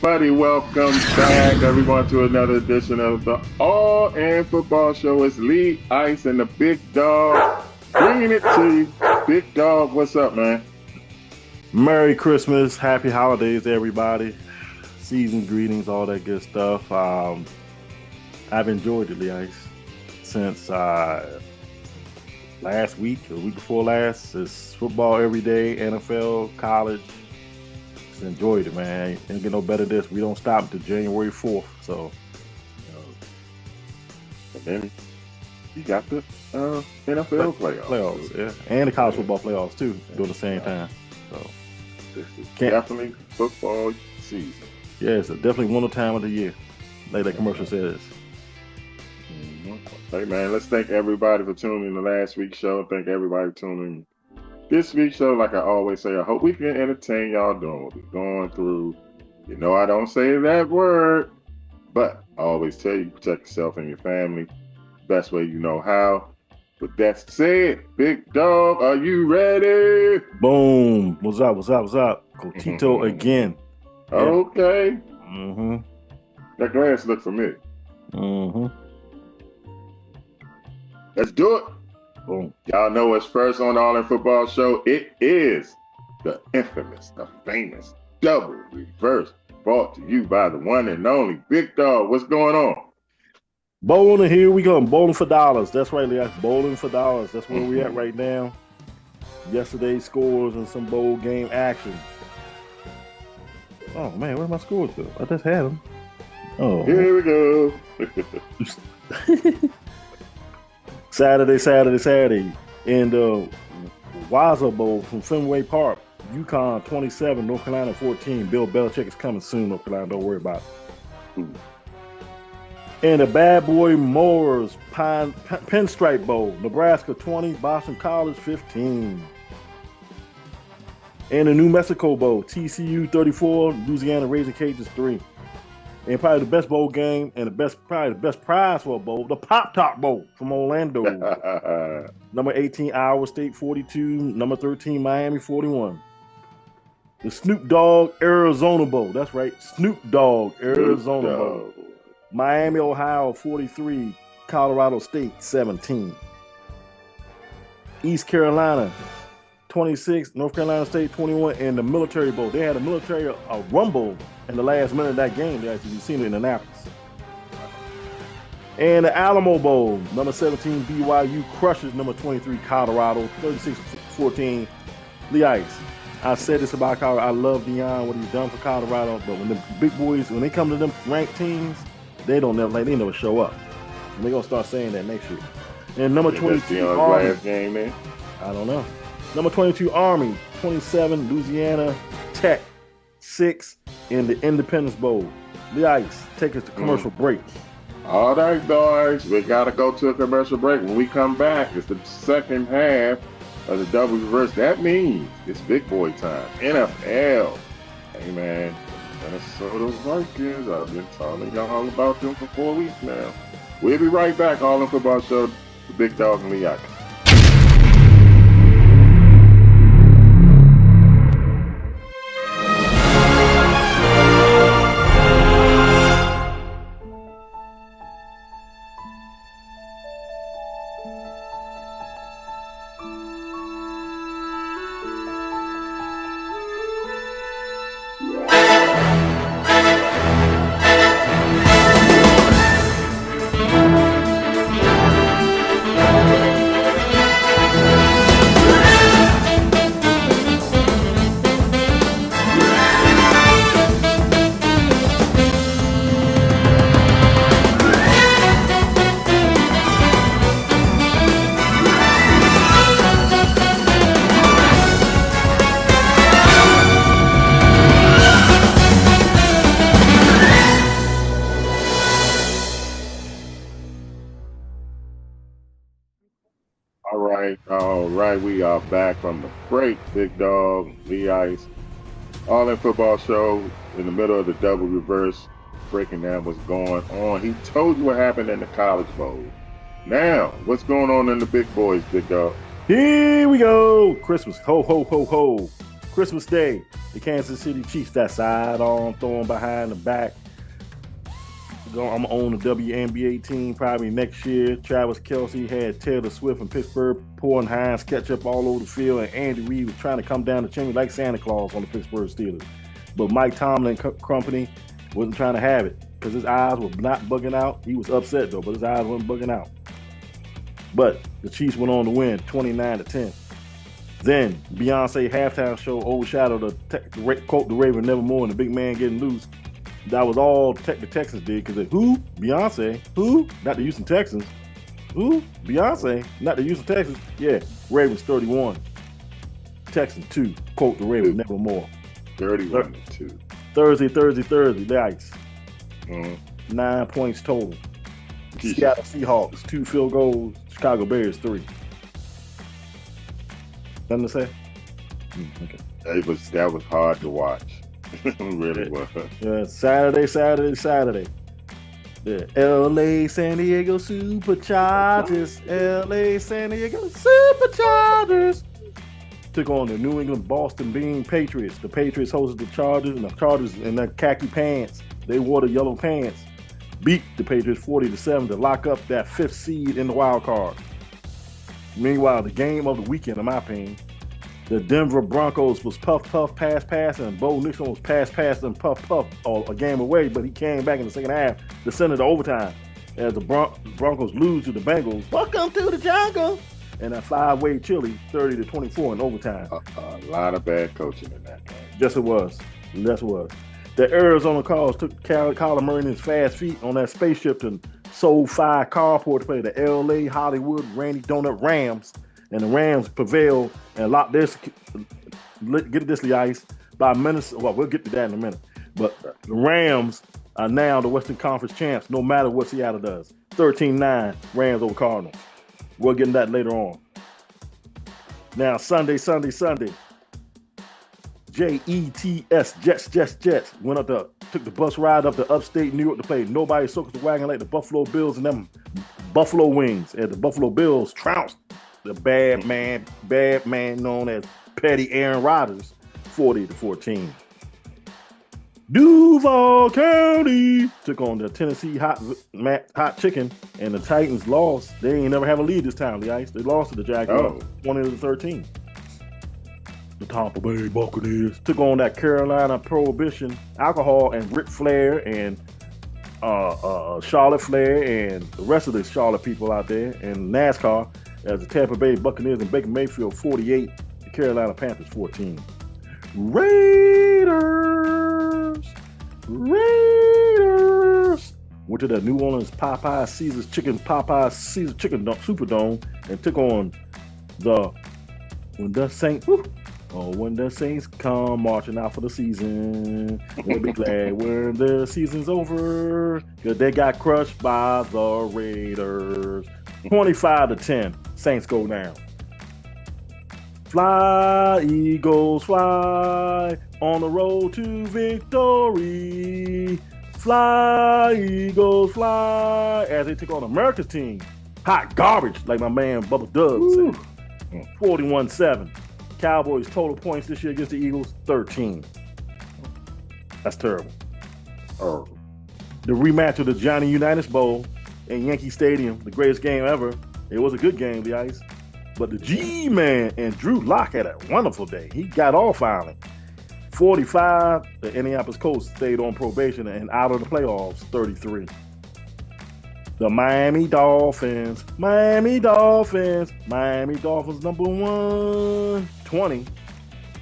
everybody. Welcome back, everyone, to another edition of the All In Football Show. It's Lee Ice and the Big Dog bringing it to you. Big Dog, what's up, man? Merry Christmas, Happy Holidays, everybody. Season greetings, all that good stuff. I've enjoyed it, Lee Ice, since last week or week before last. It's football every day, NFL, college. Just enjoyed it, man. Ain't get no better than this. We don't stop until January 4th. So, And then you got the NFL playoffs. yeah. And the college football playoffs, too, during the same time. So, This is definitely football season. yeah, it's definitely one time of the year, like that commercial says. Hey, man, let's thank everybody for tuning in to last week's show. Thank everybody for tuning in this week's show. Like I always say, I hope we can entertain y'all doing what we're going through. You know, I don't say that word, but I always tell you, protect yourself and your family best way you know how. With that said, Big Dog, are you ready? Boom. What's up? Cotito again. Yeah. Okay. Mm-hmm. That glass look familiar. Mm-hmm. Let's do it. Boom. Y'all know what's first on the All In Football Show. It is the infamous, the famous double reverse, brought to you by the one and only Big Dog. What's going on? Bowling, here we go. Bowling for dollars. That's right, Leah. Bowling for dollars. That's where we at right now. Yesterday's scores and some bowl game action. Oh, man, where my scores go? I just had them. Oh. Here we go. Saturday. In the Waza Bowl from Fenway Park, UConn 27, North Carolina 14. Bill Belichick is coming soon, North Carolina. Don't worry about it. In the Bad Boy Moors Pinstripe Bowl, Nebraska 20, Boston College 15. In the New Mexico Bowl, TCU 34, Louisiana Raging Cajuns 3. And probably the best bowl game and probably the best prize for a bowl, the Pop Top Bowl from Orlando. Number 18, Iowa State 42. Number 13, Miami 41. The Snoop Dogg Arizona Bowl. That's right, Snoop Dogg Arizona Bowl. Miami, Ohio 43. Colorado State 17. East Carolina 26. North Carolina State 21. And the Military Bowl. They had a military rumble in the last minute of that game. They actually seen it in Annapolis. And the Alamo Bowl, number 17, BYU crushes number 23, Colorado, 36-14. Lee Ice. I said this about Colorado. I love Deion, what he's done for Colorado, but when the big boys, when they come to them ranked teams, they never show up. And they're gonna start saying that next year. And number 22, Army. Last game, man. I don't know. Number 22, Army, 27, Louisiana Tech, 6 in the Independence Bowl. Lee Ice, take us to commercial break. All right, boys. We got to go to a commercial break. When we come back, it's the second half of the double reverse. That means it's big boy time. NFL. Hey, man. Minnesota Vikings. I've been telling y'all about them for 4 weeks now. We'll be right back. All In Football Show. The Big Dog and Lee Ice. All right, we are back from the break. Big Dog, Lee Ice, All In Football Show in the middle of the double reverse, breaking down what's going on. He told you what happened in the College Bowl. Now, what's going on in the big boys, Big Dog? Here we go. Christmas. Ho, ho, ho, ho. Christmas Day, the Kansas City Chiefs, that sidearm throwing behind the back. I'm going to own the WNBA team probably next year. Travis Kelce had Taylor Swift in Pittsburgh pouring Heinz ketchup all over the field, and Andy Reid was trying to come down the chimney like Santa Claus on the Pittsburgh Steelers. But Mike Tomlin company wasn't trying to have it because his eyes were not bugging out. He was upset, though, but his eyes weren't bugging out. But the Chiefs went on to win 29-10. Then Beyonce halftime show overshadowed quote the Raven Nevermore and the big man getting loose. That was all the Texans did because who? Beyonce. Who? Not the Houston Texans. Who? Beyonce. Not the Houston Texans. Yeah, Ravens 31. Texans 2. Quote the Raven Nevermore. 31-2. Thursday. Yikes. 9 points total. Seattle Seahawks 2 field goals. Chicago Bears 3. Nothing to say? Okay. That was hard to watch. It really was. Yeah, Saturday. The LA San Diego Superchargers. LA San Diego Superchargers took on the New England Boston Bean Patriots. The Patriots hosted the Chargers, and the Chargers in their khaki pants. They wore the yellow pants. Beat the Patriots 40-7 to lock up that 5th seed in the wild card. Meanwhile, the game of the weekend, in my opinion, the Denver Broncos was puff, pass, and Bo Nixon was pass, and puff, a game away, but he came back in the second half to send it to overtime as the Broncos lose to the Bengals. Welcome to the jungle. And a 5-way chili, 30-24 in overtime. A lot of bad coaching in that game. Yes, it was. The Arizona Cardinals took Kyler Murray and his fast feet on that spaceship and sold 5 carport to play the L.A. Hollywood Randy Donut Rams. And the Rams prevailed and locked this, get this, Ice, by Minnesota. Well, we'll get to that in a minute. But the Rams are now the Western Conference champs, no matter what Seattle does. 13-9, Rams over Cardinals. We'll get into that later on. Now, Sunday. Jets. Went up took the bus ride up to upstate New York to play Nobody Circles the Wagon like the Buffalo Bills and them Buffalo Wings. And the Buffalo Bills trounced the bad man known as Petty Aaron Rodgers, 40-14. Duval County took on the Tennessee Hot Chicken, and the Titans lost. They ain't never have a lead this time, the Ice. They lost to the Jaguars, 20-13. The Tampa Bay Buccaneers took on that Carolina Prohibition Alcohol and Ric Flair and Charlotte Flair and the rest of the Charlotte people out there in NASCAR as the Tampa Bay Buccaneers and Baker Mayfield 48, the Carolina Panthers 14. Raiders went to the New Orleans Popeye Caesar Chicken Superdome and took on when the Saints come marching out for the season. We'll be glad when the season's over because they got crushed by the Raiders. 25-10, Saints go down. Fly, Eagles, fly on the road to victory. Fly, Eagles, fly as they took on America's team. Hot garbage, like my man Bubba Dub said. 41-7. Cowboys total points this year against the Eagles, 13. That's terrible. The rematch of the Johnny Unitas Bowl in Yankee Stadium, the greatest game ever. It was a good game, the Ice. But the G-Man and Drew Lock had a wonderful day. He got off finally. 45, the Indianapolis Colts stayed on probation and out of the playoffs, 33. The Miami Dolphins number 1, 20.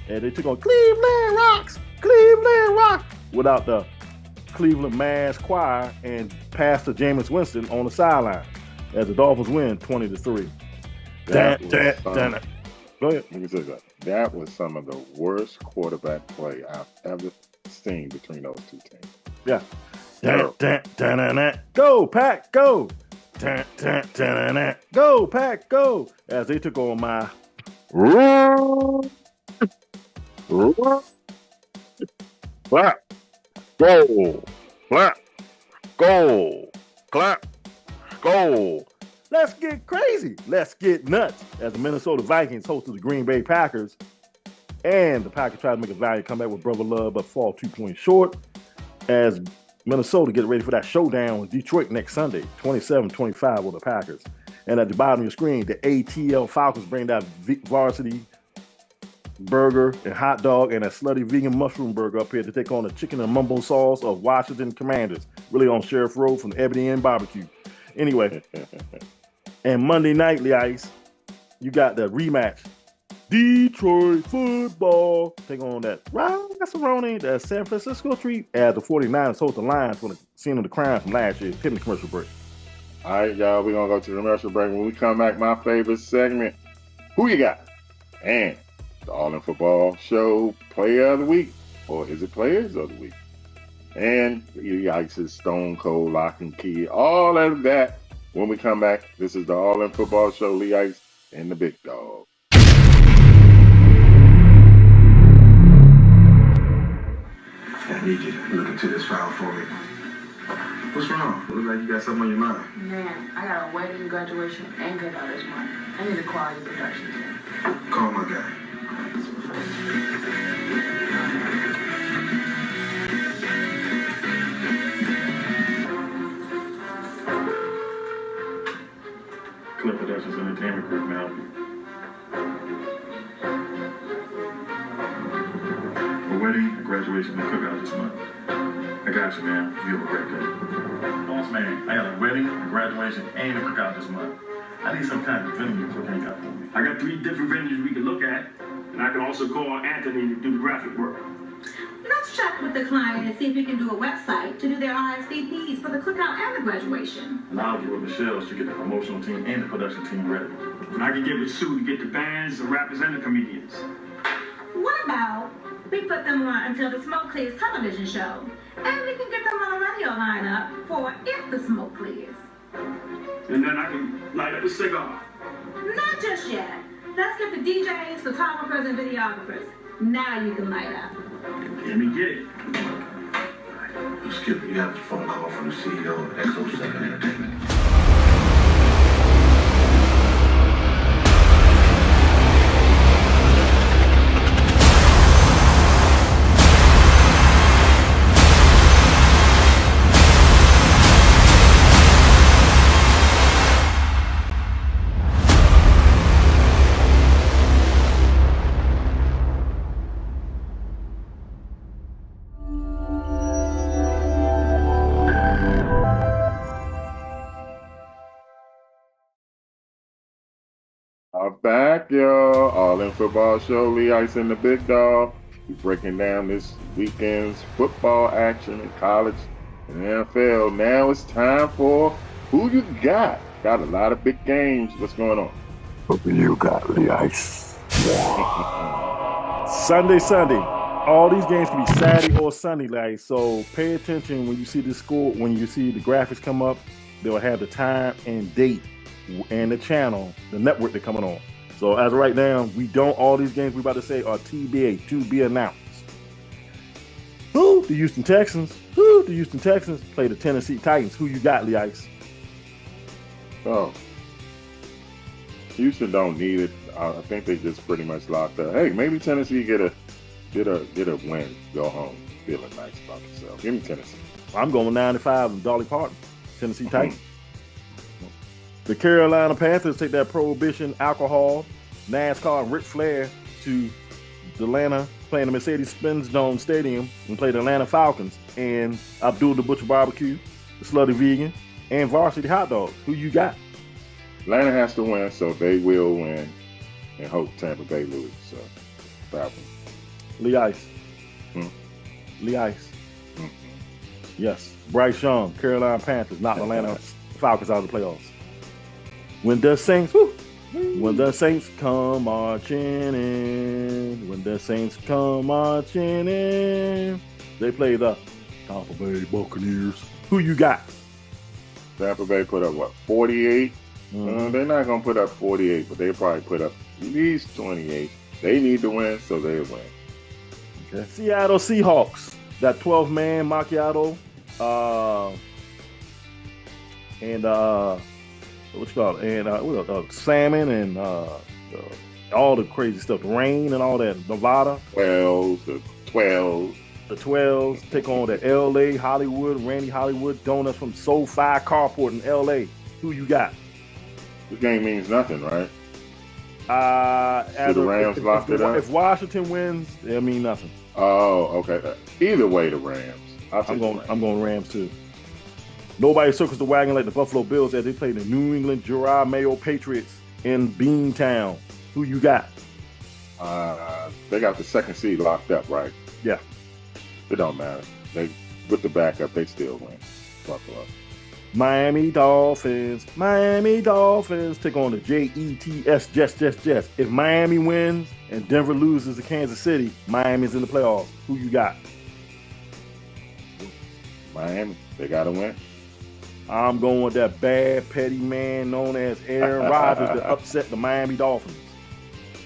And they took on Cleveland Rocks without the Cleveland Mass Choir and Pastor Jameis Winston on the sideline as the Dolphins win 20-3. Go ahead. Let me say that. That was some of the worst quarterback play I've ever seen between those two teams. Yeah. Go, Pack, go. Go, Pack, go. As they took on my clap, go, clap, go, clap, go. Let's get crazy. Let's get nuts. As the Minnesota Vikings hosted the Green Bay Packers And the Packers try to make a valiant comeback with Brother Love, but fall 2 points short as Minnesota get ready for that showdown with Detroit next Sunday, 27-25 with the Packers. And at the bottom of your screen, the ATL Falcons bring that varsity burger and hot dog and a slutty vegan mushroom burger up here to take on the chicken and mumbo sauce of Washington Commanders, really on Sheriff Road from Ebony and Barbecue. Anyway, and Monday night, Ice, you got the rematch. Detroit football take on that Rosaroni, that San Francisco treat as the 49ers hold the Lions for the scene of the crime from last year. Hit the commercial break. All right, y'all, we're going to go to the commercial break. When we come back, my favorite segment, Who You Got? And the All in Football Show Player of the Week. Or is it Players of the Week? And Lee Ice's Stone Cold Lock and Key. All of that when we come back. This is the All in Football Show, Lee Ice and the Big Dog. I need you to look into this file for me. What's wrong? It looks like you got something on your mind. Man, I got a wedding, graduation, and cookout this month. I need a quality production team. Call my guy. Clip Productions Entertainment Group now. A wedding, a graduation, and a cookout this month. I got you, man. You have a great day. Boss man, I got a wedding, a graduation, and a cookout this month. I need some kind of venue to hang out for me. I got 3 different venues we can look at, and I can also call Anthony to do the graphic work. Let's check with the client and see if we can do a website to do their RSVPs for the cookout and the graduation. And I'll get with Michelle to get the promotional team and the production team ready. And I can get with Sue to get the bands, the rappers, and the comedians. What about we put them on until the Smoke Clears television show, and we can get them on a radio lineup for If the Smoke Clears. And then I can light up a cigar. Not just yet. Let's get the DJs, photographers, and videographers. Now you can light up. Let me get it. Skip, you have a phone call from the CEO of XO7 Entertainment. Back, y'all. All in Football Show, Lee Ice and the Big Dog. We're breaking down this weekend's football action in college and NFL. Now it's time for Who You Got? Got a lot of big games. What's going on? Who you got, Lee Ice? Sunday. All these games can be Saturday or Sunday, like, so pay attention when you see the score, when you see the graphics come up, they'll have the time and date and the channel, the network they're coming on. So as of right now, all these games we about to say are TBA, to be announced. The Houston Texans play the Tennessee Titans. Who you got, Lee Ice? Oh, Houston don't need it. I think they just pretty much locked up. Hey, maybe Tennessee get a win, go home, feeling nice about themselves. Give me Tennessee. I'm going 9-5 with Dolly Parton, Tennessee Titans. The Carolina Panthers take that Prohibition, alcohol, NASCAR, and Ric Flair to Atlanta, playing the Mercedes-Benz Dome Stadium, and play the Atlanta Falcons and Abdul the Butcher Barbecue, the Slutty Vegan, and Varsity Hot Dogs. Who you got? Atlanta has to win, so they will win, and hope Tampa Bay lose. So, Falcons. Lee Ice. Lee Ice. Yes. Bryce Young, Carolina Panthers, not Atlanta Falcons out of the playoffs. When the Saints come marching in, they play the Tampa Bay Buccaneers. Who you got? Tampa Bay put up, 48? They're not going to put up 48, but they'll probably put up at least 28. They need to win, so they'll win. Okay. Seattle Seahawks, that 12-man macchiato, and salmon and all the crazy stuff, the rain and all that. Nevada, 12s, the 12s. the 12s take on the LA Hollywood, Randy Hollywood Donuts from SoFi Carport in LA. Who you got? This game means nothing, right? As the Rams locked it up? If Washington wins, it mean nothing. Oh, okay. Either way, the Rams. I'm going Rams too. Nobody circles the wagon like the Buffalo Bills as they play the New England Gerard Mayo Patriots in Beantown. Who you got? They got the second seed locked up, right? Yeah. It don't matter. They with the backup, they still win. Buffalo. Miami Dolphins take on the Jets. If Miami wins and Denver loses to Kansas City, Miami's in the playoffs. Who you got? Miami. They got to win. I'm going with that bad, petty man known as Aaron Rodgers to upset the Miami Dolphins.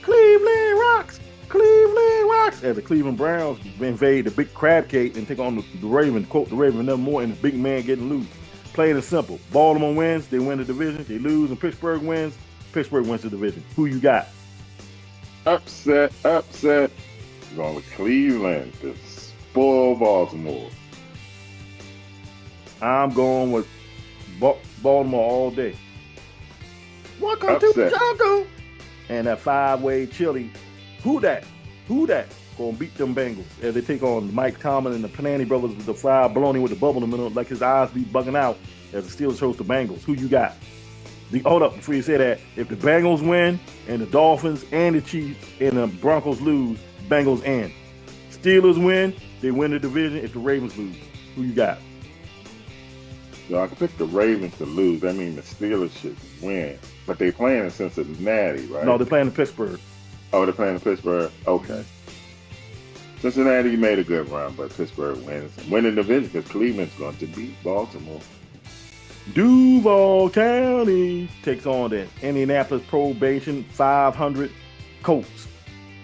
Cleveland rocks! As the Cleveland Browns invade the big crab cake and take on the Ravens, quote the Ravens, never more, and the big man getting loose. Plain and simple. Baltimore wins, they win the division. They lose, and Pittsburgh wins the division. Who you got? Upset. Going with Cleveland to spoil Baltimore. I'm going with Baltimore all day. Welcome to the jungle. And that 5-way chili. Who that? Gonna beat them Bengals as they take on Mike Tomlin and the Panani brothers with the fried bologna with the bubble in the middle, like his eyes be bugging out as the Steelers host the Bengals. Who you got? Hold up, before you say that, if the Bengals win and the Dolphins and the Chiefs and the Broncos lose, Bengals in. Steelers win, they win the division. If the Ravens lose, who you got? So I can pick the Ravens to lose. That means the Steelers should win. But they playing in Cincinnati, right? No, they're playing in Pittsburgh. Oh, they're playing in Pittsburgh? Okay. Cincinnati made a good run, but Pittsburgh wins. Winning the division because Cleveland's going to beat Baltimore. Duval County takes on the Indianapolis Probation 500 Colts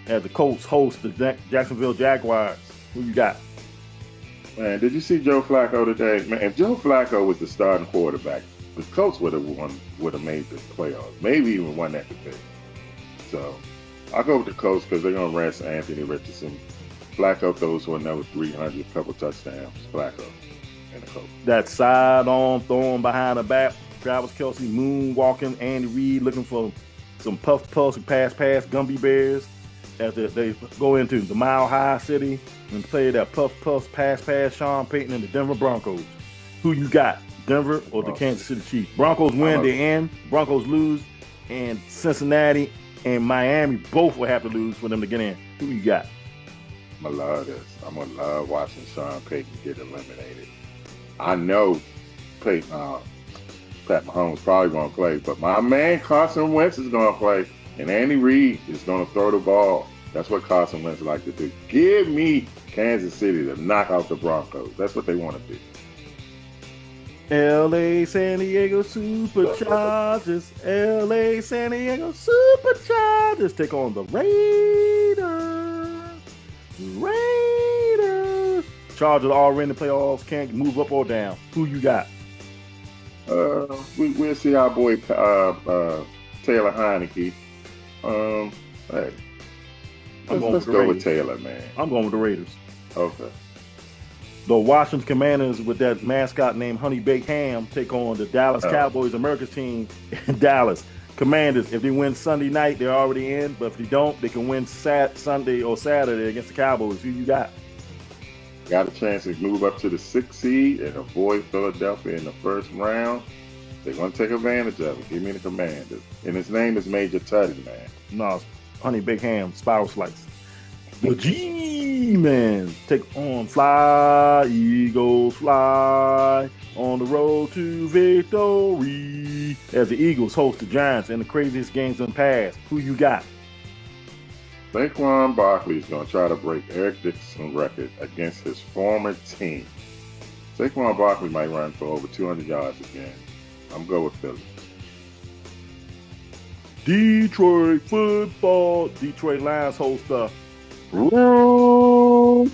as the Colts host the Jacksonville Jaguars. Who you got? Man, did you see Joe Flacco today? Man, if Joe Flacco was the starting quarterback, the Colts would have made the playoffs. Maybe even won that division. So I'll go with the Colts because they're going to rest Anthony Richardson. Flacco throws for another 300, couple touchdowns. Flacco and the Colts. That sidearm throwing behind the back. Travis Kelce moonwalking. Andy Reid looking for some puff, pass, Gumby Bears as they go into the Mile High City and play that puff, pass, Sean Payton and the Denver Broncos. Who you got? Denver or the Kansas City Chiefs? Broncos win, they in. Broncos lose, and Cincinnati and Miami both will have to lose for them to get in. Who you got? I'm gonna love this. I'm gonna love watching Sean Payton get eliminated. I know Pat Mahomes probably gonna play, but my man Carson Wentz is gonna play, and Andy Reid is gonna throw the ball. That's what Carson Wentz like to do. Give me Kansas City to knock out the Broncos. That's what they want to do. LA San Diego Superchargers. LA San Diego Superchargers take on the Raiders. Chargers already in the playoffs, can't move up or down. Who you got? We'll see our boy Taylor Heineke. Hey, let's go with Taylor, man. I'm going with the Raiders. Okay. The Washington Commanders with that mascot named Honey Baked Ham take on the Dallas Cowboys, America's team in Dallas. Commanders, if they win Sunday night, they're already in. But if they don't, they can win Sunday or Saturday against the Cowboys. Who you got? Got a chance to move up to the 6th seed and avoid Philadelphia in the first round. They're going to take advantage of it. Give me the Commanders. And his name is Major Tutty, man. No, Honey Baked Ham, Spiral Slice. The G-Men take on Fly, Eagles Fly, on the road to victory as the Eagles host the Giants in the craziest games in the past. Who you got? Saquon Barkley is going to try to break Eric Dickerson's record against his former team. Saquon Barkley might run for over 200 yards again. I'm going with Philly. Detroit football. Detroit Lions host the Go,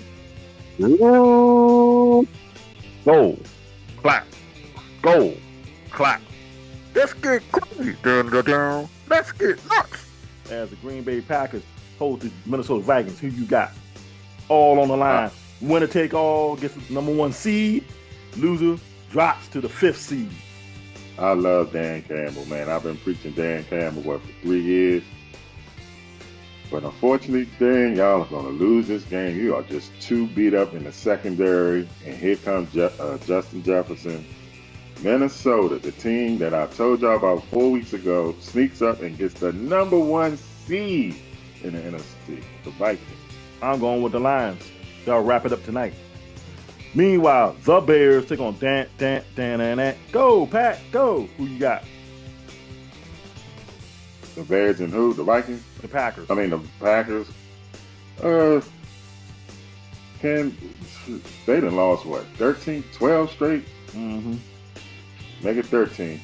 clap, go, clap. Let's get crazy, let's get nuts. as the Green Bay Packers host the Minnesota Vikings. Who you got? All on the line. Winner take all, gets the number 1 seed. Loser drops to the 5th seed. I love Dan Campbell, man. I've been preaching Dan Campbell, for 3 years? But unfortunately, Dan, y'all are going to lose this game. You are just too beat up in the secondary. And here comes Justin Jefferson. Minnesota, the team that I told y'all about 4 weeks ago, sneaks up and gets the number 1 seed in the NFC, the Vikings. I'm going with the Lions. They'll wrap it up tonight. Meanwhile, the Bears take on Dan. Go, Pat, go. Who you got? The Bears and who? The Vikings? The Packers. The Packers. They done lost, 13, 12 straight? Mm-hmm. Make it 13.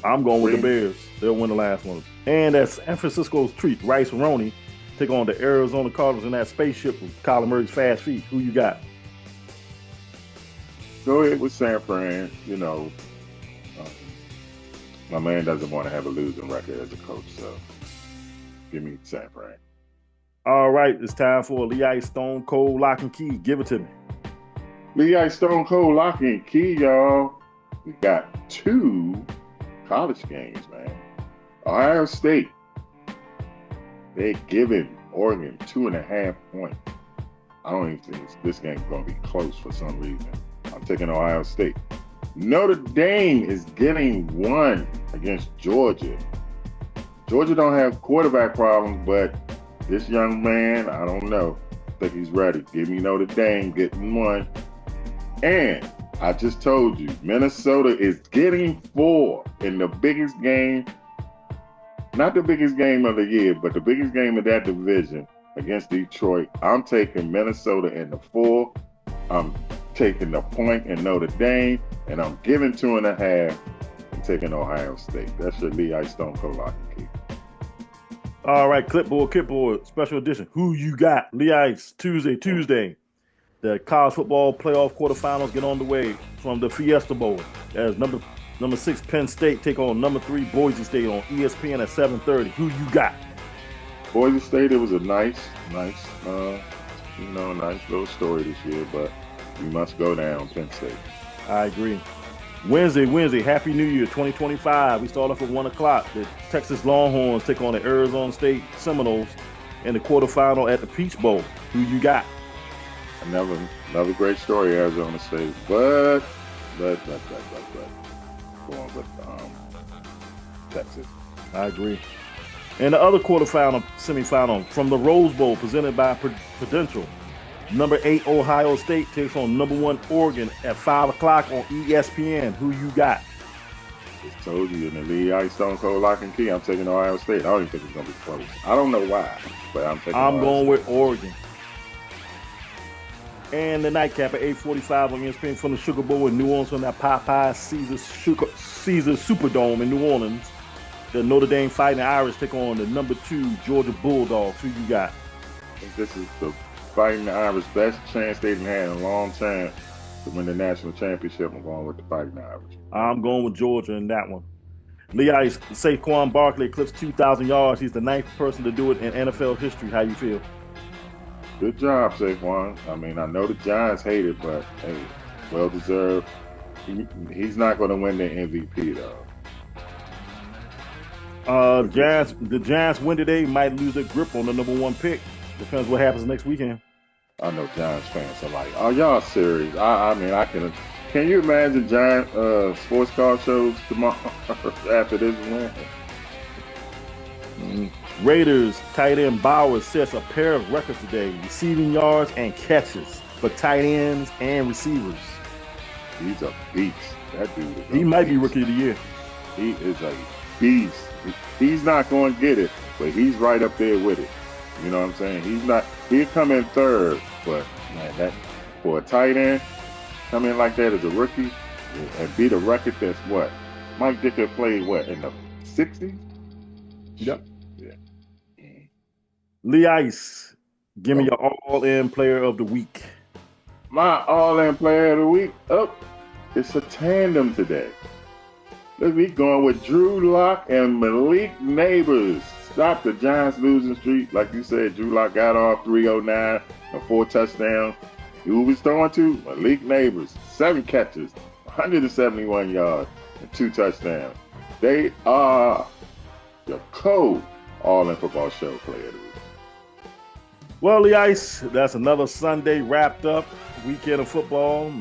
I'm going with the Bears. They'll win the last one. And that's San Francisco's treat, Rice Roney, take on the Arizona Cardinals in that spaceship with Kyler Murray's fast feet. Who you got? Go ahead with San Fran. My man doesn't want to have a losing record as a coach, so give me San Fran. All right, it's time for Lee Ice Stone Cold Lock and Key. Give it to me. Lee Ice Stone Cold Lock and Key, y'all. We got 2 college games, man. Ohio State, they're giving Oregon 2.5 points. I don't even think this game's going to be close for some reason. I'm taking Ohio State. Notre Dame is getting 1 against Georgia. Georgia don't have quarterback problems, but this young man, I don't know. I think he's ready. Give me Notre Dame getting 1. And I just told you, Minnesota is getting 4 in the biggest game, not the biggest game of the year, but the biggest game of that division against Detroit. I'm taking Minnesota in the 4. I'm taking the point in Notre Dame, and I'm giving 2.5 and taking Ohio State. That's your Lee Ice Stone Cold Lock and Key. All right, clipboard, special edition. Who you got? Lee Ice, Tuesday. The college football playoff quarterfinals get on the way from the Fiesta Bowl as number 6 Penn State take on number 3 Boise State on ESPN at 7:30. Who you got? Boise State, it was a nice little story this year, but we must go down Penn State. I agree. Wednesday, Happy New Year 2025. We start off at 1 o'clock. The Texas Longhorns take on the Arizona State Seminoles in the quarterfinal at the Peach Bowl. Who you got? Another great story, Arizona State, but going with Texas. I agree. And the other semifinal from the Rose Bowl presented by Prudential. Number 8 Ohio State takes on number 1 Oregon at 5 o'clock on ESPN. Who you got? Just told you in the Lee Ice Stone Cold Lock and Key, I'm taking Ohio State. I don't even think it's going to be close. I don't know why, but I'm going with Oregon. And the nightcap at 8:45 on ESPN from the Sugar Bowl in New Orleans from that Popeye Caesar Superdome in New Orleans. The Notre Dame Fighting Irish take on the number 2 Georgia Bulldogs. Who you got? I think this is the Fighting Irish best chance they've had in a long time to win the national championship. I'm going with the Fighting Irish. I'm going with Georgia in that one. Lee Ice, Saquon Barkley eclipsed 2,000 yards. He's the 9th person to do it in NFL history. How you feel? Good job, Saquon. I know the Giants hate it, but hey, well deserved. He's not going to win the MVP though. The Giants win today, might lose their grip on the number 1 pick. Depends what happens next weekend. I know Giants fans are like, "Are y'all serious?" Can you imagine Giant sports car shows tomorrow after this win? Raiders tight end Bowers sets a pair of records today, receiving yards and catches for tight ends and receivers. He's a beast. That dude is He might be Rookie of the Year. He is a beast. He's not going to get it, but he's right up there with it. You know what I'm saying? He'll come in 3rd, but man, that for a tight end, come in like that as a rookie and beat a record that's what? Mike Dicker played in the 60s? Yep. Yeah. Lee Ice, give me your all-in player of the week. My all-in player of the week, it's a tandem today. Let's be going with Drew Lock and Malik Neighbors. stop the Giants losing streak. Like you said, Drew Lock got off 309 and 4 touchdowns. Who was throwing to? Malik Neighbors, 7 catches, 171 yards, and 2 touchdowns. They are the code All In Football Show player of the week. Well, the Ice, that's another Sunday wrapped up. Weekend of football.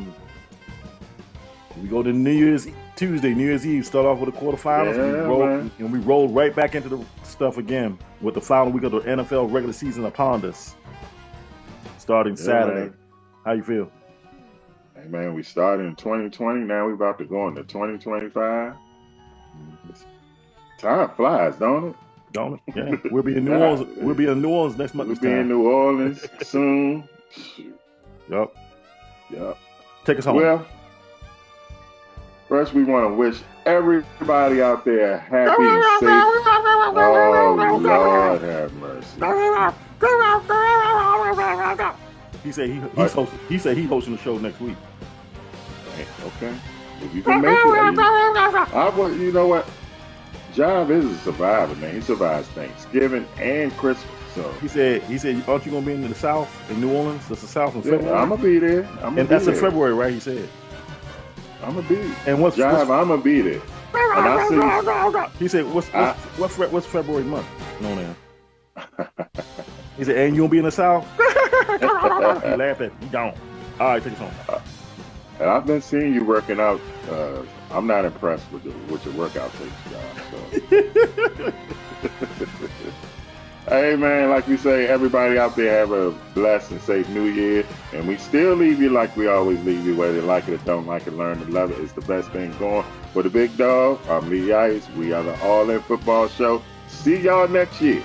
We go to New Year's Eve, start off with the quarterfinals, and we roll right back into the stuff again with the final week of the NFL regular season upon us, starting Saturday. Man. How you feel? Hey man, we started in 2020. Now we're about to go into 2025. Time flies, don't it? Don't it? Yeah, we'll be in New Orleans. We'll be in New Orleans next month. We'll be in New Orleans soon. Yup. Yup. Take us home. Well, first we want to wish everybody out there happy and safe. Oh Lord, have mercy. He said he's hosting the show next week. Okay. If you can make it, you know what? Job is a survivor, man. He survives Thanksgiving and Christmas. So he said, aren't you gonna be in the South in New Orleans? That's the South in February. I'm gonna be there. And that's in February, right? He said. I'm gonna be. And what's I'm gonna be there. And I see. He said, what's February month? No, man. He said, and you gonna be in the South? He laughed at me. Gone. All right, take us home. And I've been seeing you working out. I'm not impressed with your workout tapes, John. So. Hey, man, like we say, everybody out there have a blessed and safe New Year. And we still leave you like we always leave you, whether you like it or don't like it, learn to love it. It's the best thing going. For the big dog, I'm Lee Ice. We are the All In Football Show. See y'all next year.